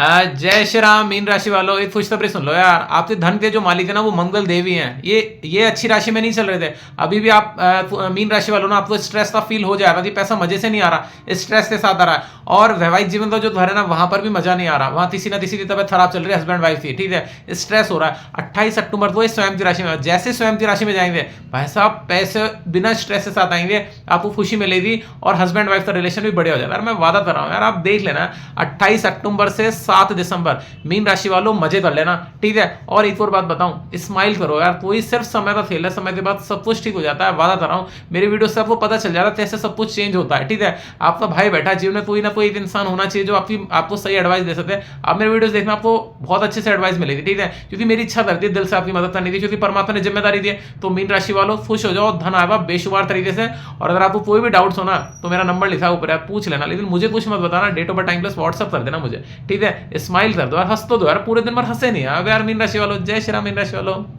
जय श्री राम। मीन राशि वालों एक खुशखबरी सुन लो यार, आपके धन के जो मालिक है ना वो मंगल देवी हैं। ये अच्छी राशि में नहीं चल रहे थे। अभी भी आप मीन राशि वालों ना आपको स्ट्रेस का फील हो जाएगा कि पैसा मजे से नहीं आ रहा, स्ट्रेस के साथ आ रहा है। और वैवाहिक जीवन का जो घर है ना वहां पर भी मजा नहीं आ रहा, वहां किसी ना किसी की तबियत खराब चल रही है, हस्बैंड वाइफ की, ठीक है, स्ट्रेस हो रहा है। 28 अक्टूबर को स्वयं की राशि में, जैसे स्वयं की राशि में जाएंगे भाई साहब पैसे बिना स्ट्रेस के साथ आएंगे, आपको खुशी मिलेगी और हस्बैंड वाइफ का रिलेशन भी बढ़िया हो जाएगा। यार मैं वादा कर रहा हूँ यार, आप देख लेना 28 अक्टूबर से 7 दिसंबर मीन राशि वालों मजे कर लेना, ठीक है। और एक और बात बताऊं, स्माइल करो यार, कोई सिर्फ समय का खेल है, समय के बाद सब कुछ ठीक हो जाता है, वादा कर रहा हूं। मेरी वीडियो से आपको पता चल जा रहा है कैसे सब कुछ चेंज होता है, ठीक है। आपका भाई बैठा जीवन में, कोई ना कोई एक इंसान होना चाहिए जो आपको सही एडवाइस दे सकते हैं। आप मेरे वीडियोस देखना, आपको बहुत अच्छे से एडवाइस मिलेगी, ठीक है। क्योंकि मेरी इच्छा करती है दिल से आपकी मदद करने की, क्योंकि परमात्मा ने जिम्मेदारी दी है। तो मीन राशि वालों खुश हो जाओ, धन आएगा बेशुमार तरीके से। और अगर आपको कोई भी डाउट्स हो ना तो मेरा नंबर लिखा है ऊपर, आप पूछ लेना, लेकिन मुझे कुछ मत बताना, date of birth time plus WhatsApp कर देना मुझे, ठीक है। स्माइल कर दो यार, हंस तो दो यार, पूरे दिन भर हंसे नहीं यार मीन राशि वालों। जय श्री राम मीन राशि वालों।